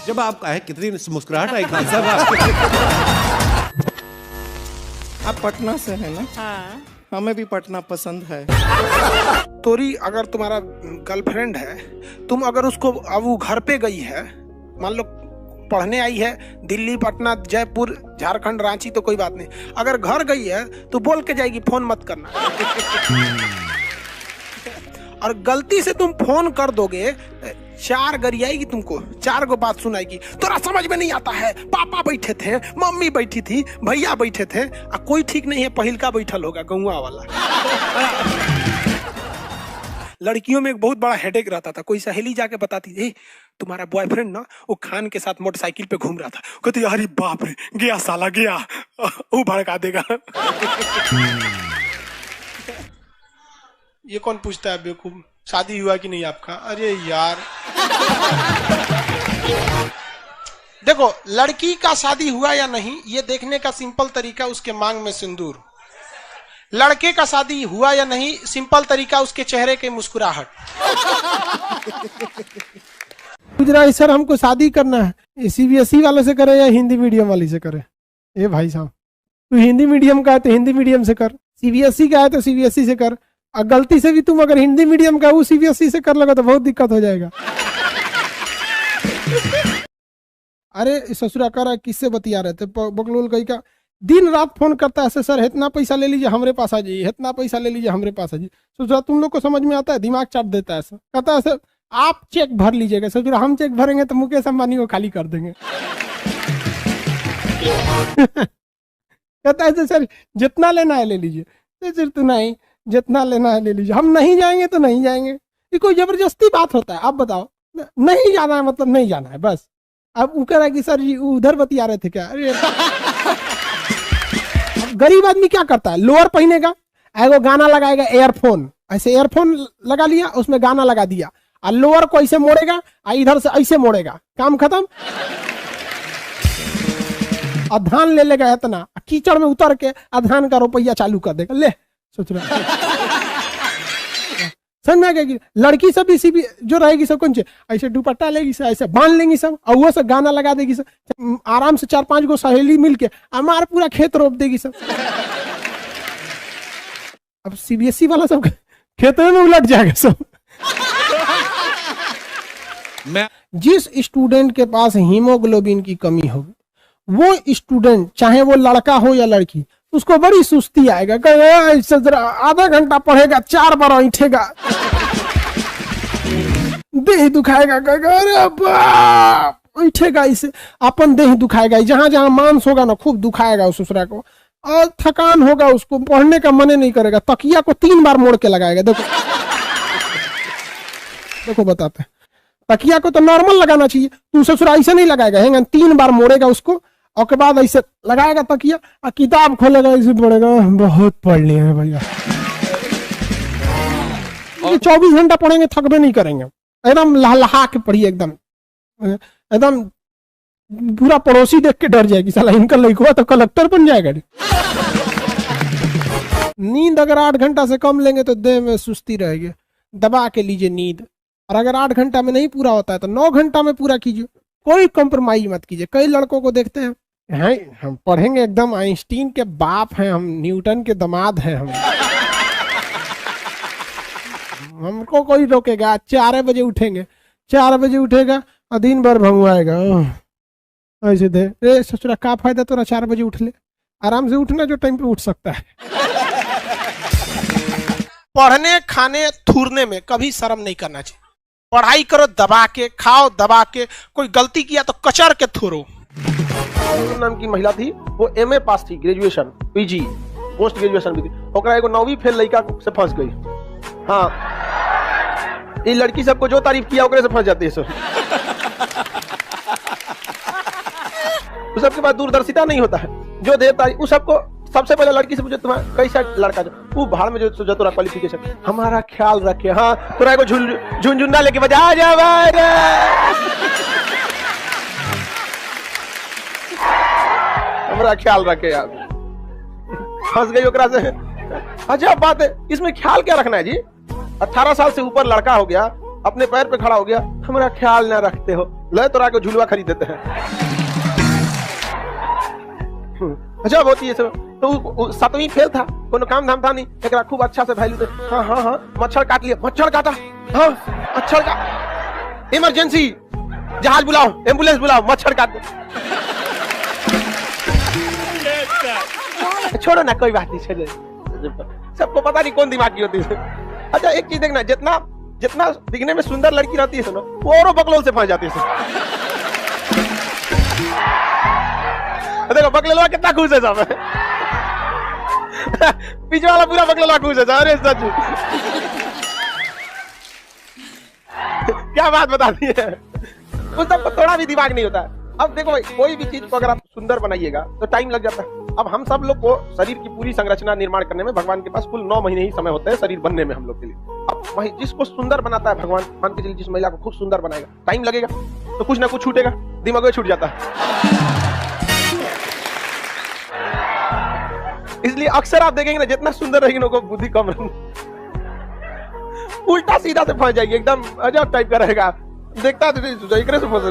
जब आप आए कितनी मुस्कुराहट आई खान साहब। आप पटना से है ना? हाँ। हमें भी पटना पसंद है। तोरी अगर तुम्हारा गर्लफ्रेंड है, तुम अगर उसको अब वो घर पे गई है, मान लो पढ़ने आई है दिल्ली, पटना, जयपुर, झारखंड, रांची, तो कोई बात नहीं। अगर घर गई है तो बोल के जाएगी फोन मत करना। और गलती से तुम फोन कर दोगे, 4 गरियाएगी तुमको, 4 गो बात सुनाएगी। तोरा समझ में नहीं आता है, पापा बैठे थे, मम्मी बैठी थी, भैया बैठे थे, कोई ठीक नहीं है, पहिलका बैठल होगा गौवा वाला। लड़कियों में एक बहुत बड़ा हेडेक रहता था। कोई सहेली जाके बताती थी, तुम्हारा बॉयफ्रेंड ना वो खान के साथ मोटरसाइकिल पे घूम रहा था। कहती अरे बाप रे, गया साला गया, वो भड़का देगा। ये कौन पूछता है बेवकूफ, शादी हुआ कि नहीं आपका? अरे यार देखो, लड़की का शादी हुआ या नहीं ये देखने का सिंपल तरीका उसके मांग में सिंदूर, लड़के का शादी हुआ या नहीं सिंपल तरीका उसके चेहरे की मुस्कुराहट। पूछ रहा है सर हमको शादी करना है, सीबीएसई वालों से करे या हिंदी मीडियम वाली से करे? ए भाई साहब, तू हिंदी मीडियम का है तो हिंदी मीडियम से कर, सीबीएसई का है तो सीबीएसई से कर। और गलती से भी तुम अगर हिंदी मीडियम का वो सीबीएसई से कर लगा तो बहुत दिक्कत हो जाएगा। अरे ससुरा कर किससे बतिया रहे थे, बकलोल कहीं का दिन रात फोन करता है, सर इतना पैसा ले लीजिए हमारे पास आ जाइए, इतना पैसा ले लीजिए हमारे पास आ जाइए। ससुरा तुम लोग को समझ में आता है, दिमाग चाट देता है सर। कहता है सर आप चेक भर लीजिएगा। ससुरा हम चेक भरेंगे तो मुकेश अंबानी को खाली कर देंगे। कहता है सर जितना लेना है ले लीजिए। सर तो नहीं, जितना लेना है ले लीजिए, हम नहीं जाएंगे तो नहीं जाएंगे। ये कोई जबरदस्ती बात होता है? आप बताओ, नहीं जाना है मतलब नहीं जाना है बस। अब वो कह रहा है कि सर जी उधर बतिया रहे थे क्या? अरे गरीब आदमी क्या करता है, लोअर पहनेगा, एगो गाना लगाएगा, एयरफोन, ऐसे एयरफोन लगा लिया, उसमें गाना लगा दिया, और लोअर को ऐसे मोड़ेगा, इधर से ऐसे मोड़ेगा, काम खत्म। और धान ले लेगा इतना, कीचड़ में उतर के धान का रुपया चालू कर देगा। ले सोच रहा समझ में आ गया? लड़की सब इसी भी जो रहेगी सब कौन से ऐसे दुपट्टा लेगी सब, ऐसे बांध लेंगी सब, और वो सब गाना लगा देगी सब, आराम से 4-5 गो सहेली मिलके हमारा पूरा खेत रोप देगी सब। अब सीबीएसई वाला सब खेत में उलट जाएगा सब। जिस स्टूडेंट के पास हीमोग्लोबिन की कमी होगी, वो स्टूडेंट चाहे वो लड़का हो या लड़की, उसको बड़ी सुस्ती आएगा। आधा घंटा पढ़ेगा, 4 बार ऐठेगा, देह दुखाएगा, अरे बाप ऐठेगा, इसे अपन देह दुखाएगा, जहां जहां मांस होगा ना खूब दुखाएगा उस ससुरा को, और थकान होगा, उसको पढ़ने का मन नहीं करेगा, तकिया को 3 बार मोड़ के लगाएगा। देखो देखो बताते हैं, तकिया को तो नॉर्मल लगाना चाहिए, तू ससुरा ऐसे नहीं लगाएगा, है 3 बार मोड़ेगा उसको, और के बाद ऐसे लगाएगा तकिया, और किताब खोलेगा, ऐसे पढ़ेगा, बहुत पढ़ लिया है भैया। 24 घंटा पढ़ेंगे थकबे नहीं करेंगे, एकदम लहा के पढ़िए, एकदम एकदम पूरा पड़ोसी देख के डर जाएगी, साला इनका लड़का तो कलेक्टर बन जाएगा। नींद अगर 8 घंटा से कम लेंगे तो देह में सुस्ती रहेगी, दबा के लीजिए नींद। और अगर 8 घंटा में नहीं पूरा होता है तो 9 घंटा में पूरा कीजिए, कोई कॉम्प्रोमाइज मत कीजिए। कई लड़कों को देखते हैं, हम पढ़ेंगे, एकदम आइंस्टीन के बाप हैं हम, न्यूटन के दामाद हैं हम, हमको कोई रोकेगा? 4 बजे उठेंगे, 4 बजे उठेगा और दिन भर भंगवाएगा ऐसे दे। रे ससुरा का फायदा तोरा 4 बजे उठ ले, आराम से उठना जो टाइम पे उठ सकता है। पढ़ने, खाने, थूरने में कभी शर्म नहीं करना चाहिए। पढ़ाई करो दबा के, खाओ दबा के, कोई गलती किया तो कचर के थूरो। नाम की महिला थी, वो एमए पास थी, ग्रेजुएशन, पीजी, पोस्ट ग्रेजुएशन भी थी, ओकरा एगो 9वीं फेल लड़का से फंस गई। हाँ, ये लड़की सबको जो तारीफ किया ओकरे से फंस जाती है सब। उस सबके बाद दूरदर्शिता नहीं होता है, जो देर तारीफ उस सबको, सबसे पहले लड़की से पूछे तुम्हारा कैसा लड़का, जो वो भाड़ में जो तोरा क्वालिफिकेशन, हमारा ख्याल रखे, हाँ तोरा एगो झुनझुना लेके बजा जा, हमारा ख्याल रखे यार। फंस गई ओकरा से। अच्छा बात है, इसमें ख्याल क्या रखना है जी? 18 साल से ऊपर लड़का हो गया, अपने पैर पे खड़ा हो गया, हमारा ख्याल ना रखते हो, ले तोरा को झुलवा खरीद देते हैं। अच्छा होती है सब। तो 7वीं फेल था, कोनो काम धाम था नहीं, एक खूब अच्छा से वैल्यू दे। हाँ हाँ हाँ, मच्छर काट लिया, मच्छर काटा, हाँ मच्छर का इमरजेंसी, जहाज बुलाओ, एम्बुलेंस बुलाओ, मच्छर काट दो। छोड़ो ना, कोई बात नहीं, छोड़ो। सबको पता नहीं कौन दिमाग की होती है। अच्छा एक चीज देखना, जितना जितना दिखने में सुंदर लड़की रहती है सुनो, वो औरों बकलोल से फंस जाती है। देखो बकलोलवा कितना खुश है सब। पीछे वाला पूरा बकलोलवा खुश है। अरे सच क्या बात बता दी है। उस सबको थोड़ा भी दिमाग नहीं होता है। अब देखो भाई, कोई भी चीज को अगर आप सुंदर बनाइएगा तो टाइम लग जाता है। अब हम सब लोग को शरीर की पूरी संरचना निर्माण करने में भगवान के पास कुल 9 महीने ही समय होते हैं शरीर बनने में हम लोग के लिए। अब वही जिसको सुंदर बनाता है भगवान, मान के चलिए जिस महिला को खूब सुंदर बनाएगा, टाइम लगेगा तो कुछ ना कुछ छूटेगा, दिमाग में छूट जाता है। इसलिए अक्सर आप देखेंगे ना, जितना सुंदर रहेगी ना, बुद्धि कम रहेगी, उल्टा सीधा से फंस जाएगी, एकदम अजब टाइप का रहेगा। देखता तो एक से फंस।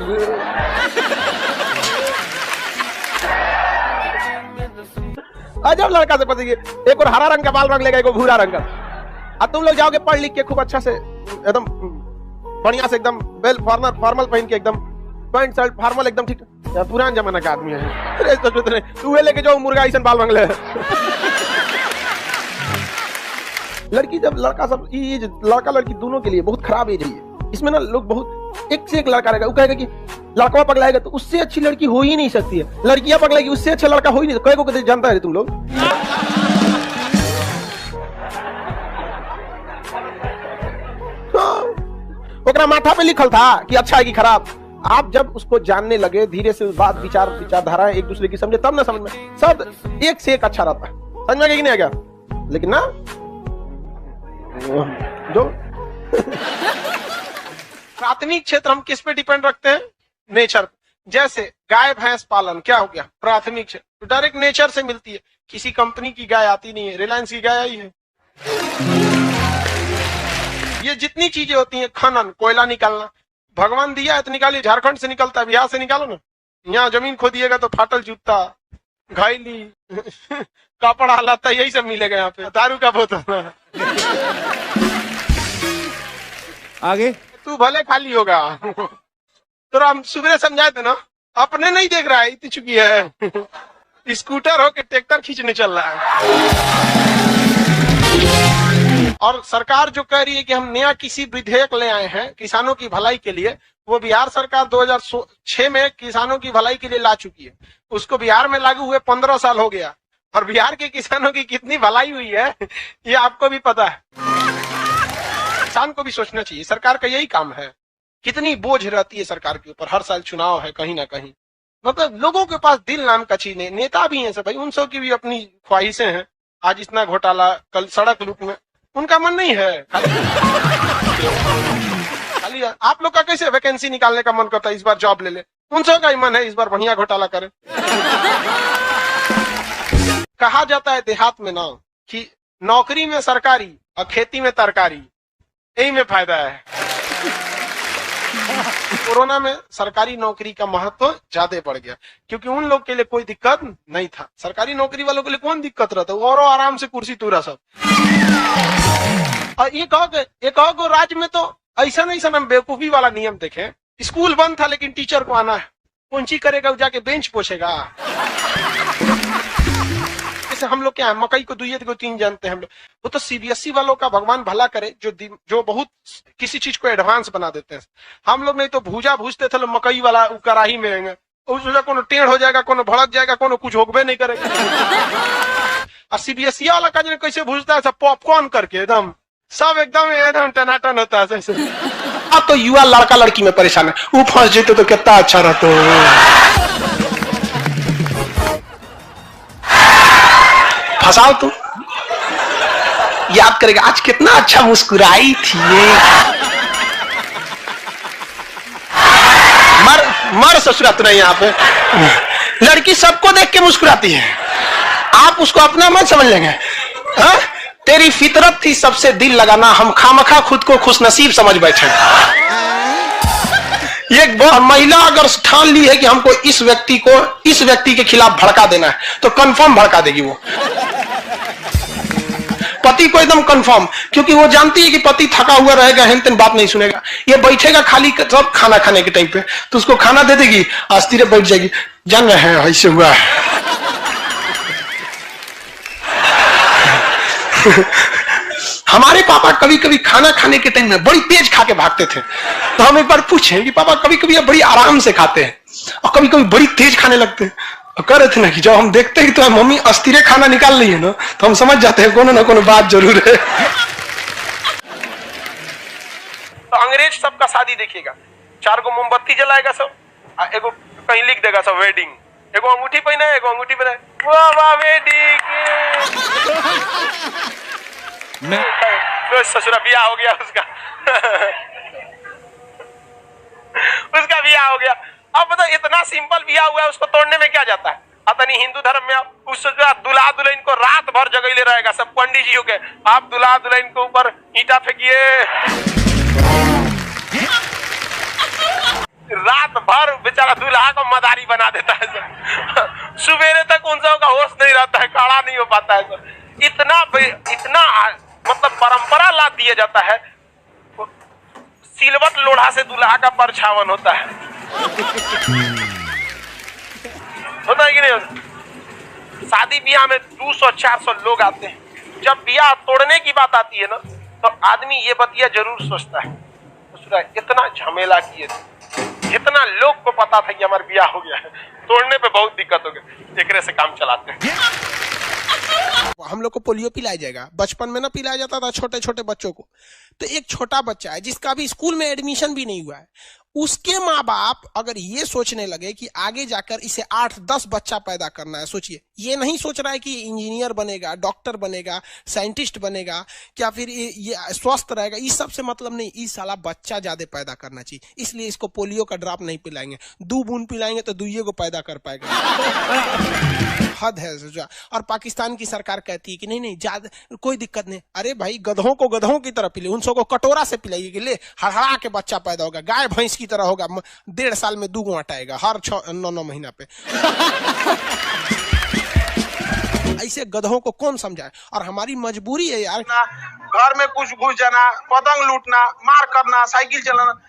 अजब लड़का से फंसेगी। एक और हरा रंग का बाल रंग लेगा, एक और भूरा रंग का। अब तुम लोग जाओगे पढ़ लिख के खूब अच्छा से एकदम बढ़िया से एकदम वेल फॉर्मल पहन के एकदम पैंट शर्ट फॉर्मल एकदम ठीक, पुरान जमाना का आदमी है। अरे तू लेके जाओ मुर्गा ऐसा बाल रंग ले। लड़की जब लड़का सब ये लड़का लड़की दोनों के लिए बहुत खराब एज है। इसमें ना लोग बहुत एक से एक लड़का रहेगा, वो कहेगा कि लड़का पगलाएगा तो उससे अच्छी लड़की हो ही नहीं सकती है, लड़कियां पगलाएगी उससे अच्छा लड़का हो ही नहीं। कई को जानता है तुम लोग। ओकरा माथा पे लिखल था कि अच्छा है कि खराब। आप जब उसको जानने लगे, धीरे से बात विचारधारा एक दूसरे की समझे, तब ना समझ में सब एक से एक अच्छा रहता है। समझ में नहीं आ गया? लेकिन ना जो प्राथमिक क्षेत्र हम किस पे डिपेंड रखते हैं? नेचर। जैसे गाय भैंस पालन क्या हो गया? प्राथमिक क्षेत्र, तो डायरेक्ट नेचर से मिलती है। किसी कंपनी की गाय आती नहीं है, रिलायंस की गाय आई है। ये जितनी चीजें होती हैं, खनन, कोयला निकालना, भगवान दिया है तो निकालिए। झारखंड से निकलता है, बिहार से निकालो ना। यहाँ जमीन खोदिएगा तो फाटल जूता, घायली, कपड़ा लाता, यही सब मिलेगा। यहाँ पे दारू का बोतल। आगे तू भले खाली होगा, तो हम सुबह समझाए थे ना, अपने नहीं देख रहा है, इतनी चुकी है। स्कूटर हो के ट्रैक्टर खींचने चल रहा है। और सरकार जो कह रही है कि हम नया किसी विधेयक ले आए हैं किसानों की भलाई के लिए, वो बिहार सरकार 2006 में किसानों की भलाई के लिए ला चुकी है। उसको बिहार में लागू हुए 15 साल हो गया, और बिहार के किसानों की कितनी भलाई हुई है ये आपको भी पता है। किसान को भी सोचना चाहिए, सरकार का यही काम है। कितनी बोझ रहती है सरकार के ऊपर, हर साल चुनाव है कहीं ना कहीं। मतलब लोगों के पास दिल नाम का चीज नहीं, नेता भी हैं सब भाई, उन सब की भी अपनी ख्वाहिशें हैं। आज इतना घोटाला, कल सड़क लूट में, उनका मन नहीं है। खाली आप लोग का कैसे वैकेंसी निकालने का मन करता है, इस बार जॉब ले ले, उन सब का ही मन है इस बार बढ़िया घोटाला करे। कहा जाता है देहात में ना कि नौकरी में सरकारी और खेती में तरकारी, यही में फायदा है। कोरोना में सरकारी नौकरी का महत्व ज्यादा बढ़ गया, क्योंकि उन लोग के लिए कोई दिक्कत नहीं था। सरकारी नौकरी वालों के लिए कौन दिक्कत रहता, वो और आराम से कुर्सी तूरा सब। और ये कहो राज्य में तो ऐसा हम बेवकूफी वाला नियम देखें। स्कूल बंद था लेकिन टीचर को आना है, कौन ची करेगा? जाके बेंच पोछेगा। जैसे हम लोग क्या है, मकई को 2 को 3 जानते हैं हम लोग। वो तो सीबीएसई वालों का भगवान भला करे जो बहुत किसी चीज को एडवांस बना देते हैं। हम लोग नहीं तो भूजा भूजते थे, मकई वाला कड़ाही में रहेंगे, उसमें कोनो टेढ़ हो जाएगा, कोनो भड़क जाएगा, कोनो कुछ होगबे नहीं करेगा। और सीबीएसई वाला का कैसे भूजता है, सब पॉपकॉर्न करके एकदम सब एकदम टनाटन होता है। अब तो युवा लड़का लड़की में परेशान है, वो फंस जाते तो कितना अच्छा रहता। फंसाओ तू, याद करेगा आज कितना अच्छा मुस्कुराई थी ये। मर ससुरात नहीं, यहाँ पे लड़की सबको देख के मुस्कुराती है, आप उसको अपना मत समझ लेंगे। हा? तेरी फितरत थी सबसे दिल लगाना, हम खामखा खुद को खुशनसीब समझ बैठे। एक महिला अगर ठान ली है कि हमको इस व्यक्ति के खिलाफ भड़का देना है, तो कंफर्म भड़का देगी वो पति को, एकदम कंफर्म, क्योंकि वो जानती है कि पति थका हुआ रहेगा, हेन बात नहीं सुनेगा। ये बैठेगा खाली सब खाना खाने के टाइम पे, तो उसको खाना दे देगी, आस्तीरे बैठ जाएगी, जान रहे हैं ऐसे हुआ है। हमारे पापा कभी कभी खाना खाने के टाइम में बड़ी तेज खा के भागते थे, तो हम एक बार पूछे कि पापा कभी कभी बड़ी आराम से खाते हैं और कभी कभी बड़ी तेज खाने लगते हैं, और कह रहे थे ना कि जब हम देखते हैं कि तो मम्मी अस्थिरे खाना निकाल रही है ना, तो हम समझ जाते हैं कोनो ना कोनो बात जरूर है। तो अंग्रेज सबका शादी देखिएगा, 4 गो मोमबत्ती जलाएगा सब, एगो कहीं लिख देगा सब वेडिंग, एगो अंगूठी पहना है, एगो अंगूठी पहना है, वाह वाह वेडिंग, ससुरा बियाह हो गया उसका उसका बियाह हो गया। अब बताओ इतना सिंपल बियाह हुआ है, उसको तोड़ने में क्या जाता है? अतनी हिंदू धर्म में उस दुल्हा दुल्हन को रात भर जगह ले रहेगा सब पंडित जी के, आप दुल्हा दुल्हन के ऊपर ईंटा फेंकिए, रात भर बेचारा दूल्हा को मदारी बना देता है सब, सुबेरे तक उन सब का होश नहीं रहता है, काढ़ा नहीं हो पाता है सब। इतना मतलब परंपरा ला दिया जाता है, सिलवट लोढ़ा से दूल्हा का परछावन होता है, होता है कि नहीं होता? शादी ब्याह में 200-400 लोग आते हैं, जब ब्याह तोड़ने की बात आती है ना, तो आदमी ये बतिया जरूर सोचता है, इतना झमेला किए थे, जितना लोग को पता था कि हमारा ब्याह हो गया है, तोड़ने पे बहुत दिक्कत हो गई, एकरे से काम चलाते हैं। हम लोग को पोलियो पिलाया जाएगा, बचपन में ना पिलाया जाता था छोटे छोटे बच्चों को। तो एक छोटा बच्चा है जिसका भी स्कूल में एडमिशन भी नहीं हुआ है, उसके माँ बाप अगर ये सोचने लगे कि आगे जाकर इसे 8-10 बच्चा पैदा करना है, सोचिए, ये नहीं सोच रहा है कि इंजीनियर बनेगा, डॉक्टर बनेगा, साइंटिस्ट बनेगा, क्या फिर ये स्वस्थ रहेगा, इस सब से मतलब नहीं, इस साला बच्चा ज्यादा पैदा करना चाहिए, इसलिए इसको पोलियो का ड्रॉप नहीं पिलाएंगे, 2 बूंद पिलाएंगे तो 2 को पैदा कर पाएगा। हद है। और पाकिस्तान की सरकार कहती है कि नहीं ज्यादा कोई दिक्कत नहीं, अरे भाई गधों को गधों की तरह पिले, उन सबको कटोरा से पिलाइए कि ले हड़हड़ा के बच्चा पैदा होगा, गाय भैंस की तरह होगा, 1.5 साल में 2 गो अटाएगा हर 9 महीना पे। ऐसे गधों को कौन समझाए? और हमारी मजबूरी है यार, घर में कुछ घुस जाना, पतंग लूटना, मार करना, साइकिल चलाना,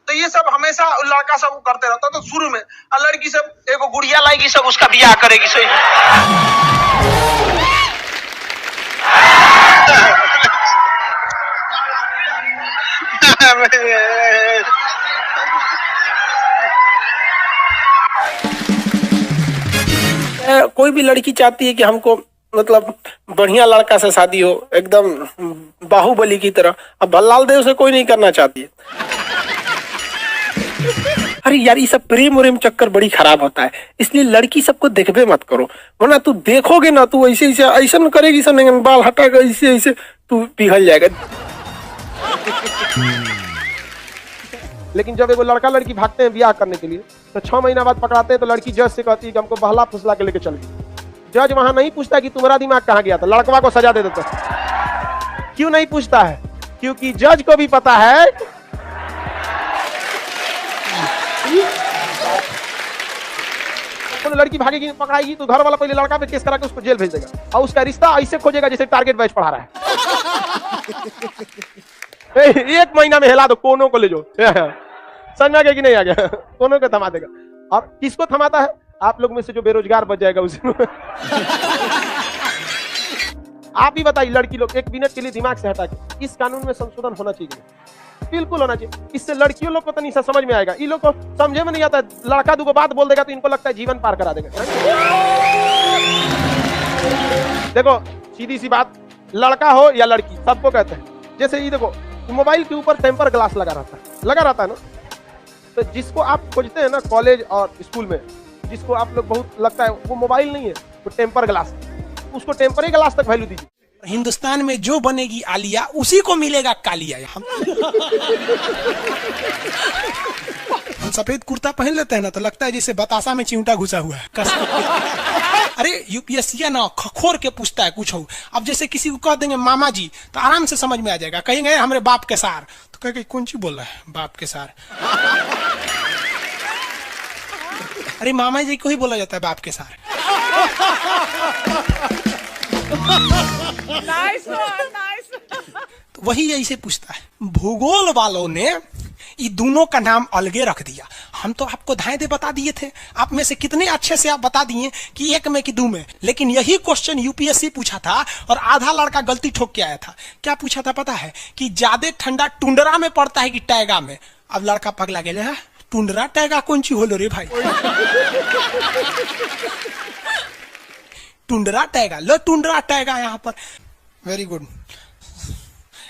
तो ये सब हमेशा लड़का सब करते रहता, तो शुरू में लड़की सब एगो गुड़िया लाएगी, सब उसका बियाह करेगी सही। कोई भी लड़की चाहती है कि हमको मतलब बढ़िया लड़का से शादी हो, एकदम बाहुबली की तरह। अब भल्लाल देव से कोई नहीं करना चाहती है। अरे यार ये सब प्रेम उरेम चक्कर बड़ी खराब होता है, इसलिए लड़की सबको देखबे मत करो, वरना तू देखोगे ना, तू ऐसे ऐसा करेगी, सब बाल हटाएगा, ऐसे ऐसे तू पिघल जाएगा। लेकिन जब एगो लड़का लड़की भागते हैं ब्याह करने के लिए, तो 6 महीना बाद पकड़ाते हैं, तो लड़की जज से कहती है कि हमको बहला फुसला के लेके चल गई। जज वहां नहीं पूछता कि तुम्हारा दिमाग कहाँ गया था, लड़कवा को सजा दे देता। क्यों नहीं पूछता है? क्योंकि जज को भी पता है तो लड़की भागेगी, पकड़ाएगी, तो घर वाला पहले लड़का पे केस करा के उसको जेल भेज देगा, और उसका रिश्ता ऐसे खोजेगा जैसे टारगेट बैच पढ़ा रहा है। 1 महीना में हिला दो, कोनो को ले जाओ, समझ में आ गया कि नहीं आ गया? कोनो को थमा देगा। और किसको थमाता है? आप लोग में से जो बेरोजगार बच जाएगा उसे। आप ही बताइए, लड़की लोग 1 मिनट के लिए दिमाग से हटा के, इस कानून में संशोधन होना चाहिए, बिल्कुल होना चाहिए। इससे लड़कियों लोग को तो नहीं समझ में आएगा, इन लोग को समझे में नहीं आता। लड़का 2 बात बोल देगा तो इनको लगता है जीवन पार करा देगा। देखो सीधी सी बात, लड़का हो या लड़की, सबको कहते हैं, जैसे ये देखो मोबाइल के ऊपर टेम्पर ग्लास लगा रहता है ना, तो जिसको आप खोजते हैं ना कॉलेज और स्कूल में, जिसको आप लोग बहुत लगता है वो मोबाइल नहीं है, वो टेम्पर ग्लास, उसको टेम्पर ग्लास तक वैल्यू दीजिए। हिंदुस्तान में जो बनेगी आलिया, उसी को मिलेगा कालिया। हम सफेद कुर्ता पहन लेते हैं ना, तो लगता है जैसे बतासा में चिमटा घुसा हुआ है। अरे यूपीएससी ना खखोर के पूछता है कुछ हो। अब जैसे किसी को कह देंगे मामा जी, तो आराम से समझ में आ जाएगा। कहेंगे हमारे बाप के सार, तो कहेंगे कौन सी बोल रहा है बाप के सार। अरे मामा जी को ही बोला जाता है बाप के सारे। तो वही ऐसे पूछता है। भूगोल वालों ने ये दोनों का नाम अलगे रख दिया। हम तो आपको धाए दे बता दिए थे, आप में से कितने अच्छे से आप बता दिए कि एक में कि दो में। लेकिन यही क्वेश्चन यूपीएससी पूछा था और आधा लड़का गलती ठोक के आया था। क्या पूछा था पता है? कि ज्यादा ठंडा टुंडरा में पड़ता है कि टैगा में। अब लड़का पगला गया, टुंडरा टैगा कौन सी होलो रे भाई? टुंडरा टैगा, लो टुंडरा टैगा यहाँ पर। Very good.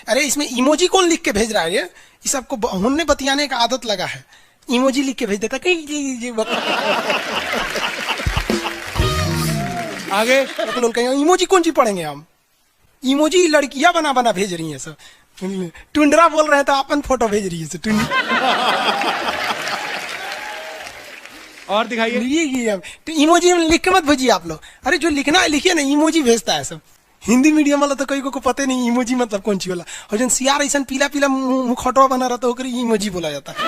अरे इसमें इमोजी कौन लिख के भेज रहा है? ये सबको हमने बतियाने का आदत लगा है, इमोजी लिख के भेज देता कहीं। आगे लोग कहेंगे इमोजी कौन सी पढ़ेंगे हम? इमोजी लड़कियां बना बना भेज रही हैं सब। टुंडरा बोल रहे हैं तो अपन फोटो भेज रही है। और दिखाइए। इमोजी लिख के मत भेजिए आप लोग। अरे जो लिखना है लिखिए ना, इमोजी भेजता है सब। हिंदी मीडियम वाला तो कई को पता नहीं इमोजी मतलब कौन सी वाला। और जन सियार ऐसा पीला पीला मुखौटवा बना रहा तो इमोजी बोला जाता है।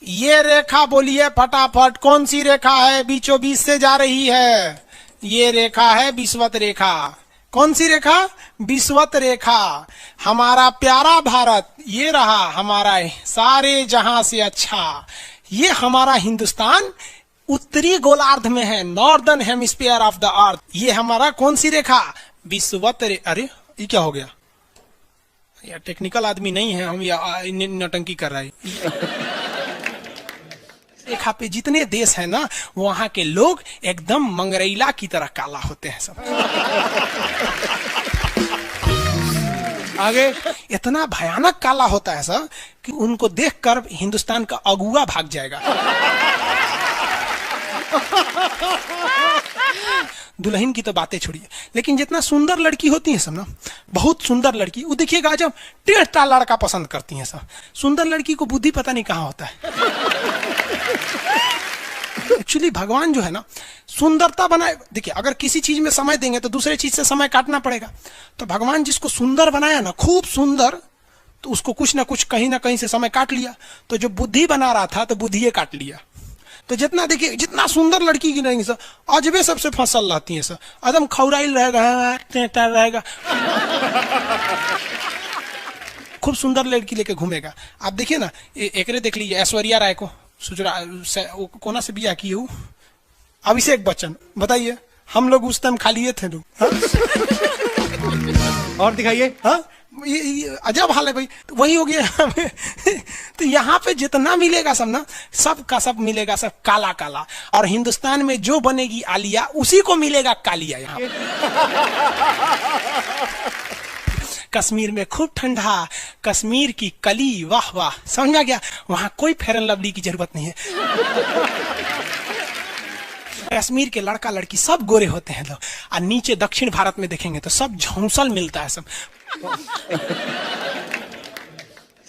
ये रेखा बोलिए फटाफट, कौन सी रेखा है बीचों बीच से जा रही है? ये रेखा है विषुवत रेखा। कौन सी रेखा? विषुवत रेखा। हमारा प्यारा भारत ये रहा हमारा सारे जहां से अच्छा। ये हमारा हिंदुस्तान उत्तरी गोलार्ध में है, northern hemisphere of the earth. ये हमारा कौन सी रेखा? विषुवत रेखा। अरे ये क्या हो गया यार? टेक्निकल आदमी नहीं है हम, या नौटंकी कर रहे हैं। रेखा पे जितने देश है ना, वहां के लोग एकदम मंगरैला की तरह काला होते हैं सब। आगे इतना भयानक काला होता है सब कि उनको देखकर हिंदुस्तान का अगुआ भाग जाएगा। दुल्हन की तो बातें छोड़िए, लेकिन जितना सुंदर लड़की होती है सब ना, बहुत सुंदर लड़की, वो देखिएगा जब टेढ़ा लड़का पसंद करती हैं सब। सुंदर लड़की को बुद्धि पता नहीं कहाँ होता है। एक्चुअली भगवान जो है ना सुंदरता बनाए। देखिए अगर किसी चीज में समय देंगे तो दूसरे चीज से समय काटना पड़ेगा। तो भगवान जिसको सुंदर बनाया ना, खूब सुंदर, तो उसको कुछ ना कुछ कहीं ना कहीं से समय काट लिया। तो जो बुद्धि बना रहा था तो बुद्धि काट लिया। तो जितना देखिए जितना सुंदर लड़की की रहेंगी सब, अजबे सबसे फसल रहती है सब, एकदम खौराइल रहेगा, खूब सुंदर लड़की लेके घूमेगा। आप देखिए ना, एक देख लीजिए ऐश्वर्या राय को, कोना से बिया की हूँ, अभिषेक बच्चन। बताइए हम लोग उस टाइम खा लिए थे लोग। और दिखाइए। हाँ ये अजब हाल है भाई। तो वही हो गया। तो यहाँ पे जितना मिलेगा सब ना, सब का सब मिलेगा सब काला काला। और हिंदुस्तान में जो बनेगी आलिया उसी को मिलेगा कालिया। यहाँ कश्मीर में खूब ठंडा, कश्मीर की कली, वाह वाह, समझा गया। वहां कोई फेयर एंड लवली की जरूरत नहीं है। कश्मीर के लड़का लड़की सब गोरे होते हैं लोग। और नीचे दक्षिण भारत में देखेंगे तो सब झौंसल मिलता है सब।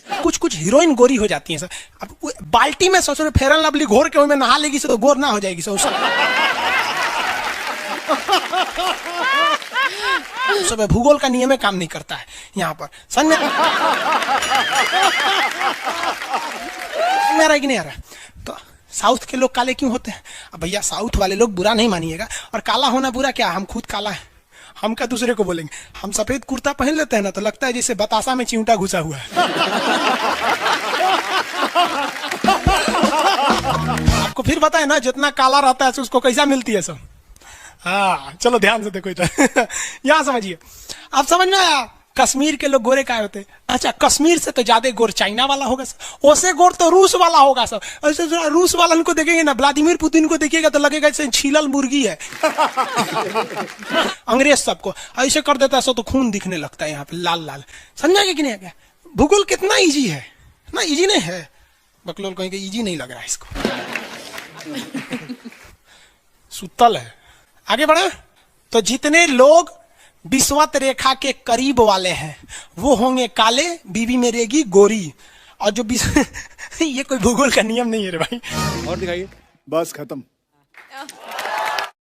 कुछ कुछ हीरोइन गोरी हो जाती हैं सर। अब बाल्टी में सोचो फेयर एंड लवली घोर के में नहा लेगी तो गोर ना हो जाएगी सर। सब भूगोल का नियम काम नहीं करता है यहाँ पर। समझ में आ रहा है कि नहीं आ रहा? तो साउथ के लोग काले क्यों होते हैं? अब भैया साउथ वाले लोग बुरा नहीं मानिएगा, और काला होना बुरा क्या? हम खुद काला है, हम क्या दूसरे को बोलेंगे? हम सफेद कुर्ता पहन लेते हैं ना तो लगता है जैसे बतासा में चिमटा घुसा हुआ है। आपको फिर बताए ना, जितना काला रहता है उसको कैसा मिलती है सब। हाँ चलो ध्यान से देखो इधर। यहाँ समझिए, आप समझ में आया? कश्मीर के लोग गोरे काय होते? अच्छा कश्मीर से तो ज्यादा गोर चाइना वाला होगा सर, उससे गोर तो रूस वाला होगा सर। ऐसे रूस वाला को देखेंगे ना, व्लादिमीर पुतिन को देखिएगा तो लगेगा जैसे छीलल मुर्गी है। अंग्रेज सबको ऐसे कर देता है सो तो खून दिखने लगता है यहाँ पे लाल लाल। समझा कि नहीं? क्या भूगोल कितना इजी है ना? इजी नहीं है, बकलोल कहेंगे इजी नहीं लग रहा है इसको। सुतल है। आगे बढ़े तो जितने लोग विषुवत रेखा के करीब वाले हैं वो होंगे काले, बीवी में रहेगी गोरी। और जो ये कोई भूगोल का नियम नहीं है रे भाई। और दिखाइए। बस खत्म।